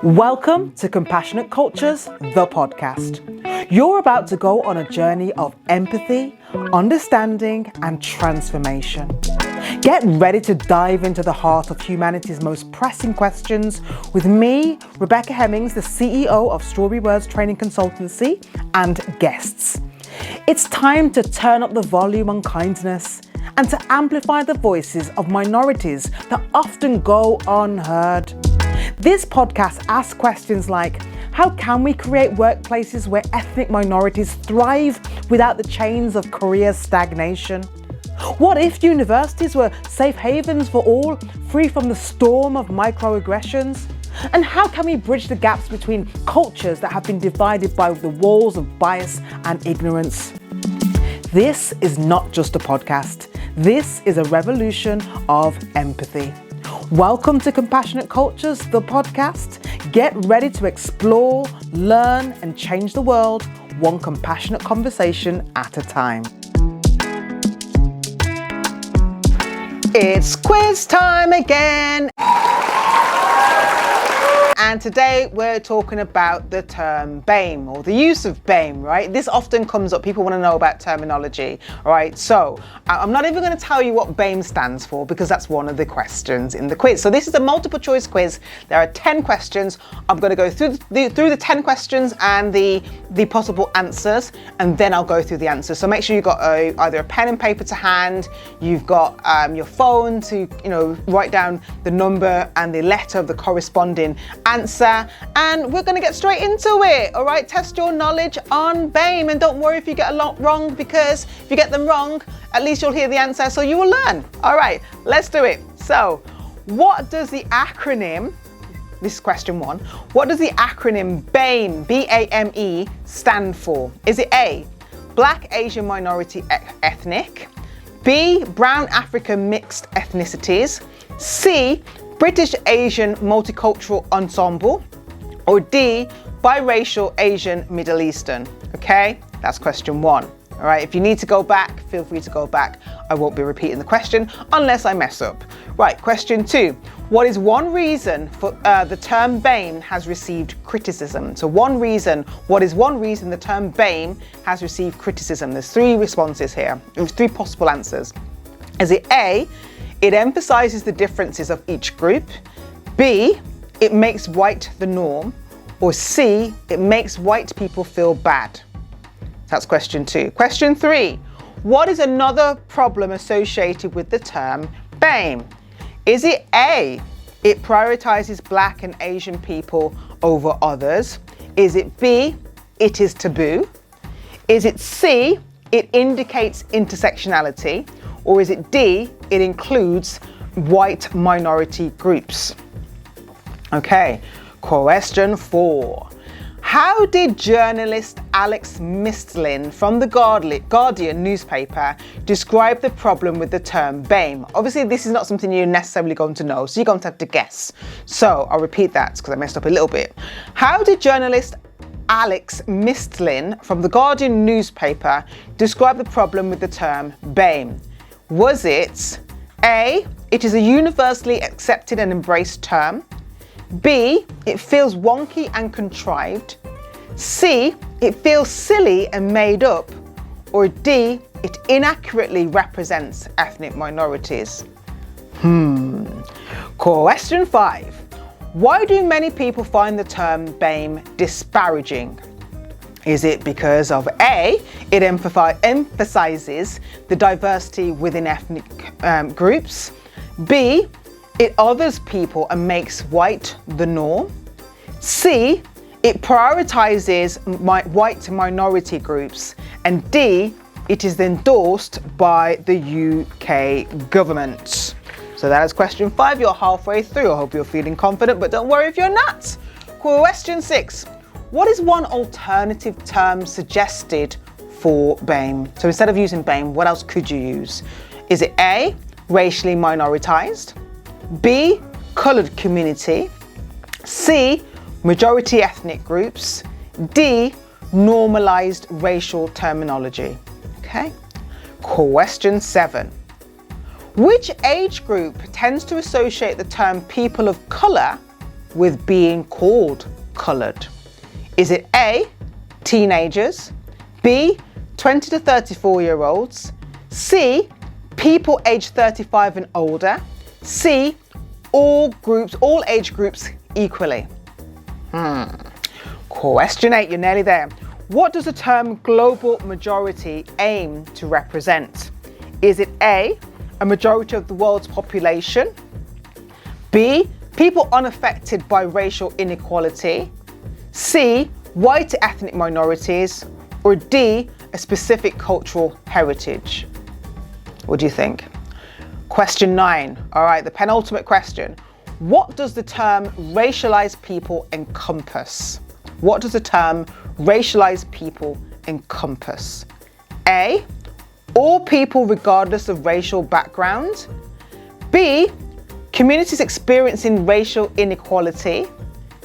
Welcome to Compassionate Cultures, the podcast. You're about to go on a journey of empathy, understanding, and transformation. Get ready to dive into the heart of humanity's most pressing questions with me, Rebecca Hemmings, the CEO of Strawberry Words Training Consultancy, and guests. It's time to turn up the volume on kindness and to amplify the voices of minorities that often go unheard. This podcast asks questions like, how can we create workplaces where ethnic minorities thrive without the chains of career stagnation? What if universities were safe havens for all, free from the storm of microaggressions? And how can we bridge the gaps between cultures that have been divided by the walls of bias and ignorance? This is not just a podcast. This is a revolution of empathy. Welcome to Compassionate Cultures, the podcast. Get ready to explore, learn, and change the world one compassionate conversation at a time. It's quiz time again. And today we're talking about the term BAME, or the use of BAME, right? This often comes up. People want to know about terminology, right? So I'm not even going to tell you what BAME stands for because that's one of the questions in the quiz. So this is a multiple choice quiz. There are 10 questions. I'm going to go through the 10 questions and the possible answers, and then I'll go through the answers. So make sure you've got either a pen and paper to hand, you've got your phone to write down the number and the letter of the corresponding answer, and we're going to get straight into it. All right, test your knowledge on BAME, and don't worry if you get a lot wrong, because if you get them wrong, at least you'll hear the answer, so you will learn. All right, let's do it. So what does the acronym, this is question one, what does the acronym BAME, B-A-M-E, stand for? Is it A, Black Asian Minority Ethnic, B, Brown African Mixed Ethnicities, C, British Asian Multicultural Ensemble, or D, Biracial Asian Middle Eastern? Okay, that's question one. All right, if you need to go back, feel free to go back. I won't be repeating the question unless I mess up. Right, question two. What is one reason for the term BAME has received criticism? So what is one reason the term BAME has received criticism? There's three responses here. There's three possible answers. Is it A, it emphasizes the differences of each group, B, it makes white the norm, or C, it makes white people feel bad? That's question two. Question three, what is another problem associated with the term BAME? Is it A, it prioritizes Black and Asian people over others? Is it B, it is taboo? Is it C, it indicates intersectionality? Or is it D, it includes white minority groups? Okay, question four. How did journalist Alex Mistlin from the Guardian newspaper describe the problem with the term BAME? Obviously, this is not something you're necessarily going to know, so you're going to have to guess. So I'll repeat that because I messed up a little bit. How did journalist Alex Mistlin from the Guardian newspaper describe the problem with the term BAME? Was it A, it is a universally accepted and embraced term, B, it feels wonky and contrived, C, it feels silly and made up, or D, it inaccurately represents ethnic minorities? Question five. Why do many people find the term BAME disparaging? Is it because of A, it emphasizes the diversity within ethnic groups, B, it others people and makes white the norm, C, it prioritizes white minority groups, and D, it is endorsed by the UK government? So that is question five. You're halfway through. I hope you're feeling confident, but don't worry if you're not. Question six. What is one alternative term suggested for BAME? So instead of using BAME, what else could you use? Is it A, racially minoritized, B, colored community, C, majority ethnic groups, D, normalized racial terminology? Okay. Question seven. Which age group tends to associate the term people of colour with being called coloured? Is it A, teenagers, B, 20 to 34-year-olds, C, people aged 35 and older, C, all age groups equally? Question 8, you're nearly there. What does the term global majority aim to represent? Is it A, a majority of the world's population, B, people unaffected by racial inequality, C, white ethnic minorities, or D, a specific cultural heritage? What do you think? Question 9, all right, the penultimate question. What does the term racialized people encompass? What does the term racialized people encompass? A, all people regardless of racial background, B, communities experiencing racial inequality,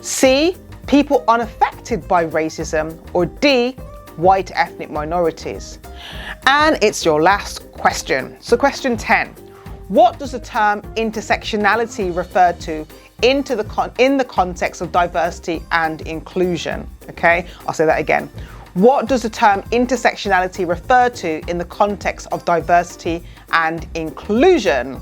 C, people unaffected by racism, or D, white ethnic minorities? And it's your last question. So question 10, what does the term intersectionality refer to in the context of diversity and inclusion? Okay, I'll say that again. What does the term intersectionality refer to in the context of diversity and inclusion?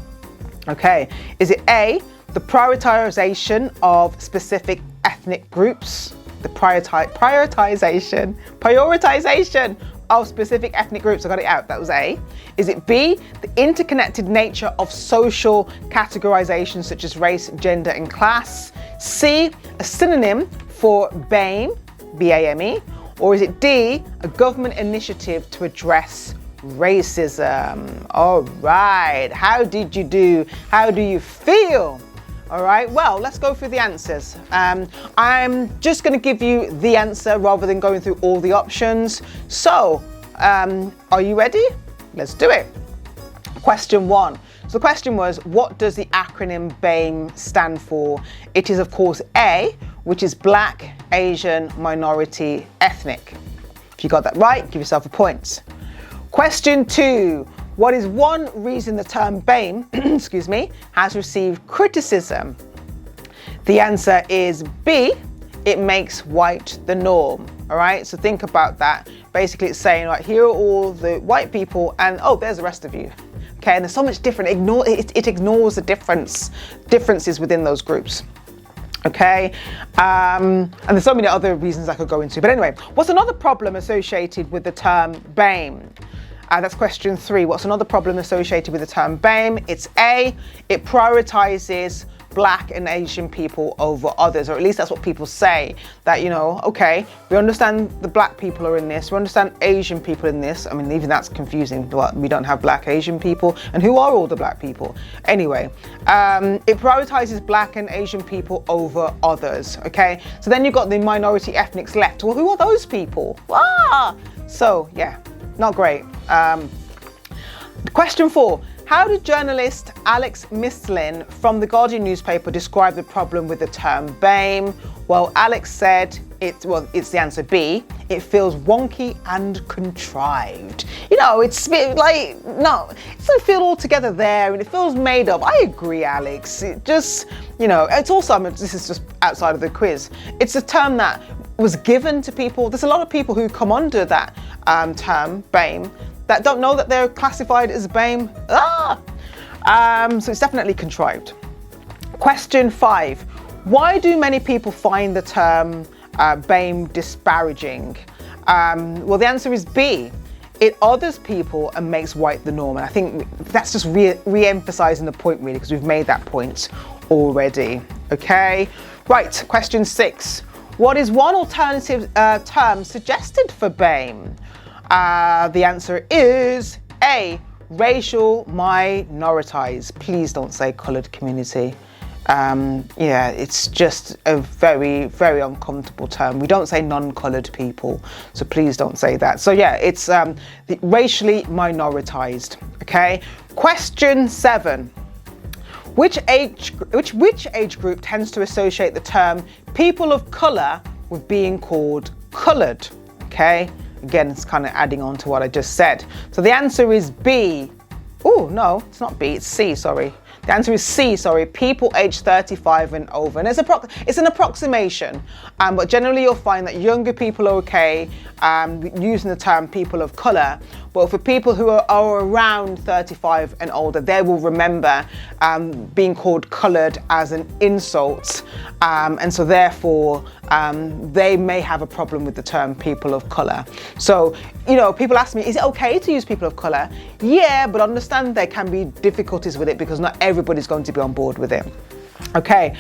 Okay, is it A, the prioritization of specific ethnic groups, the prioritization of specific ethnic groups? I got it out, that was A. Is it B, the interconnected nature of social categorizations such as race, gender, and class? C, a synonym for BAME, B-A-M-E? Or is it D, a government initiative to address racism? All right, how did you do? How do you feel? All right, well, let's go through the answers. I'm just going to give you the answer rather than going through all the options. So, are you ready? Let's do it. Question 1. So the question was, what does the acronym BAME stand for? It is, of course, A, which is Black, Asian, Minority, Ethnic. If you got that right, give yourself a point. Question 2. What is one reason the term BAME, excuse me, has received criticism? The answer is B, it makes white the norm. All right, so think about that. Basically, it's saying, like, here are all the white people, and oh, there's the rest of you. Okay, and there's so much different. It ignores the differences within those groups. Okay, and there's so many other reasons I could go into. But anyway, what's another problem associated with the term BAME? That's question 3. What's another problem associated with the term BAME? It's A, it prioritizes Black and Asian people over others, or at least that's what people say, that, you know, okay, we understand the Black people are in this, we understand Asian people in this. I mean, even that's confusing. We don't have Black Asian people, and who are all the Black people? Anyway, it prioritizes Black and Asian people over others, okay? So then you've got the minority ethnics left. Well, who are those people? So yeah, not great. Question 4. How did journalist Alex Mistlin from the Guardian newspaper describe the problem with the term BAME? Well, Alex said it's the answer B. It feels wonky and contrived. You know, it's like, no, it doesn't feel all together there, and it feels made up. I agree, Alex. It just, you know, it's also, this is just outside of the quiz. It's a term that was given to people. There's a lot of people who come under that term, BAME, that don't know that they're classified as BAME. So it's definitely contrived. Question 5. Why do many people find the term BAME disparaging? Well, the answer is B. It others people and makes white the norm. And I think that's just re-emphasizing the point, really, because we've made that point already. Okay, right, question 6. What is one alternative term suggested for BAME? The answer is A, racial minoritized. Please don't say coloured community. Yeah, it's just a very, very uncomfortable term. We don't say non-coloured people, so please don't say that. So yeah, it's racially minoritized. Okay. Question 7. Which age group tends to associate the term people of colour with being called coloured? Okay. Again, it's kind of adding on to what I just said. So the answer is B. Oh, no, it's not B, it's C, sorry. The answer is C, sorry, people aged 35 and over. And it's an approximation, but generally you'll find that younger people are okay using the term people of colour. But for people who are around 35 and older, they will remember being called coloured as an insult. And so therefore, they may have a problem with the term people of colour. So, you know, people ask me, is it okay to use people of colour? Yeah, but understand there can be difficulties with it because not everybody's going to be on board with it. Okay,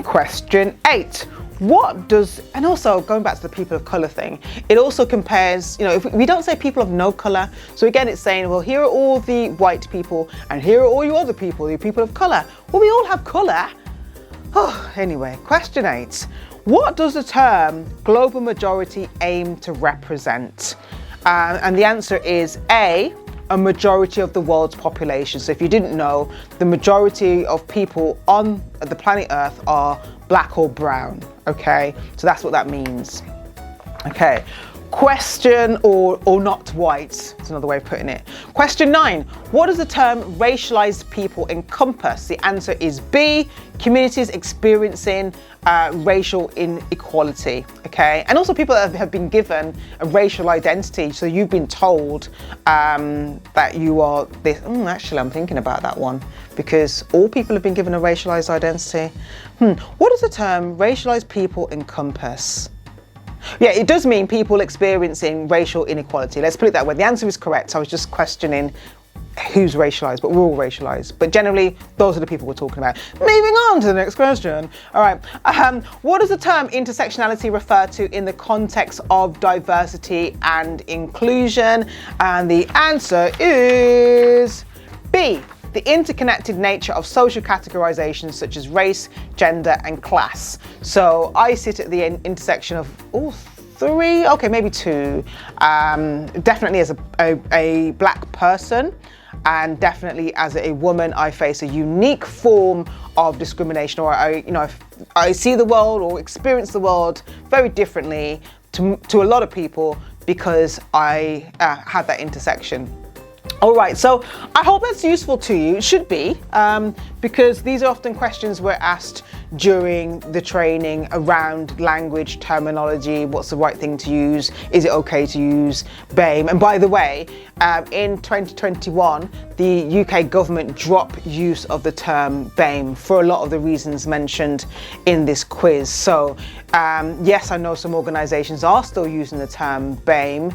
question 8. What does, and also going back to the people of colour thing, it also compares, you know, if we don't say people of no colour, so again it's saying, well, here are all the white people and here are all you other people, the people of colour. Well, we all have colour. Oh, anyway, question 8. What does the term global majority aim to represent? And the answer is A, a majority of the world's population. So if you didn't know, the majority of people on the planet Earth are black or brown, okay? So that's what that means. Okay, question, or not white, it's another way of putting it. Question 9, what does the term racialized people encompass? The answer is B, communities experiencing racial inequality, okay? And also people that have been given a racial identity, so you've been told that you are this. Actually, I'm thinking about that one, because all people have been given a racialized identity. What does the term racialized people encompass? Yeah, it does mean people experiencing racial inequality. Let's put it that way. The answer is correct. I was just questioning who's racialized, but we're all racialized. But generally, those are the people we're talking about. Moving on to the next question. All right. What does the term intersectionality refer to in the context of diversity and inclusion? And the answer is B, the interconnected nature of social categorizations such as race, gender, and class. So I sit at the intersection of all three, okay, maybe two. Definitely as a black person, and definitely as a woman, I face a unique form of discrimination, or I see the world or experience the world very differently to a lot of people because I have that intersection. All right, so I hope that's useful to you. It should be, because these are often questions we're asked during the training around language, terminology, what's the right thing to use, is it okay to use BAME? And by the way, in 2021, the UK government dropped use of the term BAME for a lot of the reasons mentioned in this quiz. So yes, I know some organisations are still using the term BAME,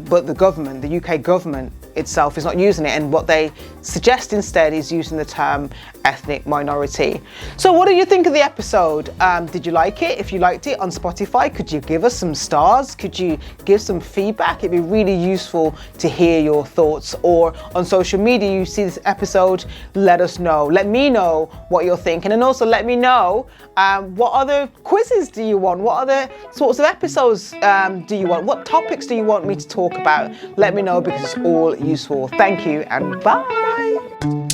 but the government, the UK government itself, is not using it, and what they suggest instead is using the term ethnic minority. So what do you think of the episode? Did you like it? If you liked it on Spotify, could you give us some stars? Could you give some feedback? It'd be really useful to hear your thoughts. Or on social media, you see this episode, let us know. Let me know what you're thinking, and also let me know what other quizzes do you want? What other sorts of episodes do you want? What topics do you want me to talk about? Let me know, because it's all useful. Thank you and bye.